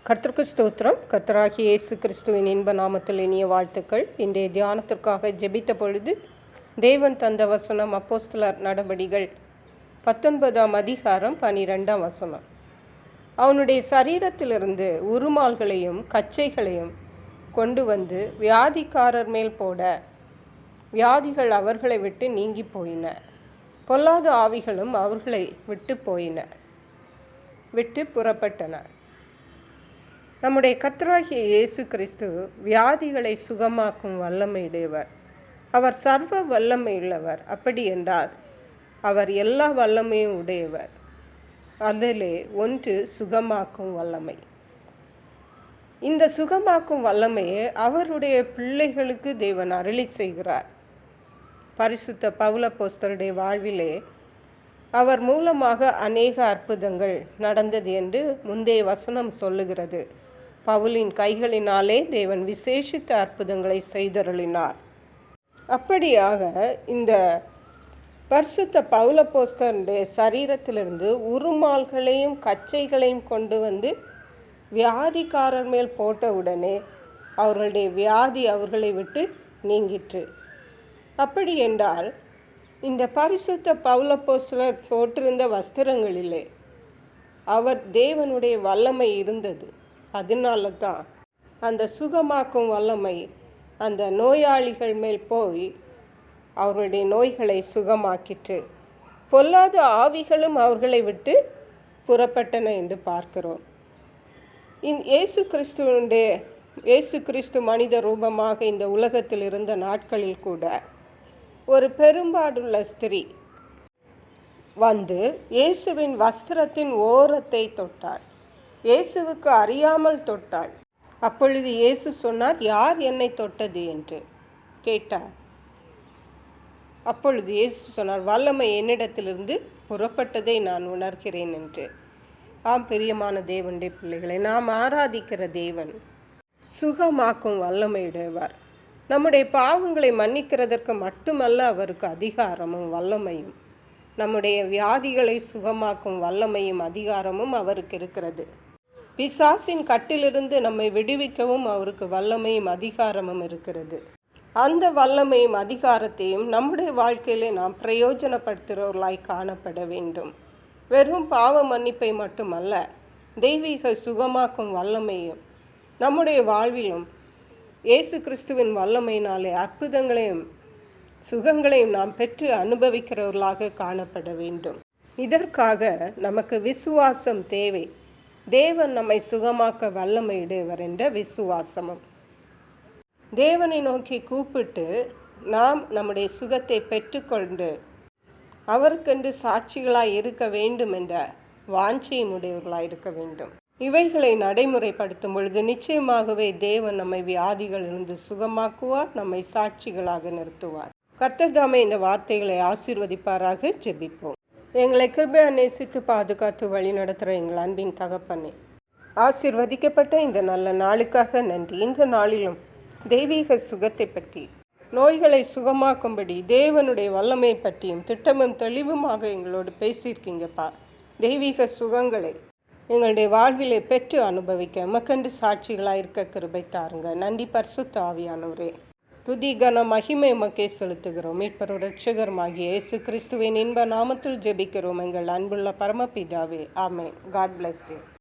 கர்த்தருக்கு ஸ்தோத்திரம். கர்த்தராகிய இயேசு கிறிஸ்துவின் இன்ப நாமத்தில் இனிய வாழ்த்துக்கள். இன்றைய தியானத்திற்காக ஜெபித்த பொழுது தேவன் தந்த வசனம் அப்போஸ்தலர் நடபடிகள் 19ஆம் அதிகாரம் 12ஆம் வசனம். அவனுடைய சரீரத்திலிருந்து உருமால்களையும் கச்சைகளையும் கொண்டு வந்து வியாதிக்காரர் மேல் போட வியாதிகள் அவர்களை விட்டு நீங்கி போயின. பொல்லாத ஆவிகளும் அவர்களை விட்டு புறப்பட்டன. நம்முடைய கர்த்தராகிய இயேசு கிறிஸ்து வியாதிகளை சுகமாக்கும் வல்லமையுடையவர். அவர் சர்வ வல்லமையுள்ளவர். அப்படி என்றால் அவர் எல்லா வல்லமையும் உடையவர். அதிலே ஒன்று சுகமாக்கும் வல்லமை. இந்த சுகமாக்கும் வல்லமையை அவருடைய பிள்ளைகளுக்கு தேவன் அருளி செய்கிறார். பரிசுத்த பவுலப்போஸ்தலருடைய வாழ்விலே அவர் மூலமாக அநேக அற்புதங்கள் நடந்தது என்று முந்தைய வசனம் சொல்லுகிறது. பவுலின் கைகளினாலே தேவன் விசேஷித்த அற்புதங்களை செய்தருளினார். அப்படியாக இந்த பரிசுத்த பவுலப்போஸ்தலருடைய சரீரத்திலிருந்து உருமால்களையும் கச்சைகளையும் கொண்டு வந்து வியாதிக்காரர் மேல் போட்டவுடனே அவர்களுடைய வியாதி அவர்களை விட்டு நீங்கிற்று. அப்படி என்றால் இந்த பரிசுத்த பவுலப்போஸ்தலர் போட்டிருந்த வஸ்திரங்களிலே அவர் தேவனுடைய வல்லமை இருந்தது. அதனால தான் அந்த சுகமாக்கும் வல்லமை அந்த நோயாளிகள் மேல் போய் அவர்களுடைய நோய்களை சுகமாக்கிற்று. பொல்லாத ஆவிகளும் அவர்களை விட்டு புறப்பட்டன என்று பார்க்கிறோம். இயேசு கிறிஸ்து மனித ரூபமாக இந்த உலகத்தில் இருந்த நாட்களில் கூட ஒரு பெரும்பாடுள்ள ஸ்திரீ வந்து இயேசுவின் வஸ்திரத்தின் ஓரத்தை தொட்டாள். இயேசுவுக்கு அறியாமல் தொட்டாள். அப்பொழுது இயேசு சொன்னார், யார் என்னை தொட்டது என்று கேட்டார். அப்பொழுது இயேசு சொன்னார், வல்லமை என்னிடத்திலிருந்து புறப்பட்டதை நான் உணர்கிறேன் என்று. ஆம், பிரியமான தேவனுடைய பிள்ளைகளை, நாம் ஆராதிக்கிற தேவன் சுகமாக்கும் வல்லமையுடையவர். நம்முடைய பாவங்களை மன்னிக்கிறதற்கு மட்டுமல்ல அவருக்கு அதிகாரமும் வல்லமையும். நம்முடைய வியாதிகளை சுகமாக்கும் வல்லமையும் அதிகாரமும் அவருக்கு இருக்கிறது. பிசாசின் கட்டிலிருந்து நம்மை விடுவிக்கவும் அவருக்கு வல்லமையும் அதிகாரமும் இருக்கிறது. அந்த வல்லமையும் அதிகாரத்தையும் நம்முடைய வாழ்க்கையிலே நாம் பிரயோஜனப்படுத்துகிறவர்களாய் காணப்பட வேண்டும். வெறும் பாவ மன்னிப்பை மட்டுமல்ல, தெய்வீக சுகமாக்கும் வல்லமையும் நம்முடைய வாழ்விலும் இயேசு கிறிஸ்துவின் வல்லமையினாலே அற்புதங்களையும் சுகங்களையும் நாம் பெற்று அனுபவிக்கிறவர்களாக காணப்பட வேண்டும். இதற்காக நமக்கு விசுவாசம் தேவை. தேவன் நம்மை சுகமாக்க வல்லமையுடையவர் என்ற விசுவாசமும், தேவனை நோக்கி கூப்பிட்டு நாம் நம்முடைய சுகத்தை பெற்றுக்கொண்டு அவருக்கென்று சாட்சிகளாய் இருக்க வேண்டும் என்ற வாஞ்சையும் உடையவர்களாய் இருக்க வேண்டும். இவைகளை நடைமுறைப்படுத்தும் பொழுது நிச்சயமாகவே தேவன் நம்மை வியாதிகளிலிருந்து சுகமாக்குவார், நம்மை சாட்சிகளாக நிறுத்துவார். கர்த்தர் தாமே இந்த வார்த்தைகளை ஆசீர்வதிப்பாராக. ஜெபிப்போம். எங்களை கிருபையாய் நேசித்து பாதுகாத்து வழி நடத்துகிற எங்கள் அன்பின் தகப்பனே, ஆசீர்வதிக்கப்பட்ட இந்த நல்ல நாளுக்காக நன்றி. இந்த நாளிலும் தெய்வீக சுகத்தை பற்றி, நோய்களை சுகமாக்கும்படி தேவனுடைய வல்லமை பற்றியும் திட்டமும் தெளிவுமாக எங்களோடு பேசியிருக்கீங்கப்பா. தெய்வீக சுகங்களை எங்களுடைய வாழ்விலை பெற்று அனுபவிக்க எமக்கென்று சாட்சிகளாக இருக்க கிருபை தாருங்க. நன்றி பரிசுத்த ஆவியானவரே. துதி கன மகிமை உமக்கே செலுத்துகிறோம். மீட்பரும் இரட்சகருமாகிய இயேசு கிறிஸ்துவின் இன்ப நாமத்தில் ஜெபிக்கிறோம் எங்கள் அன்புள்ள பரமபிதாவே. ஆமென். God bless you.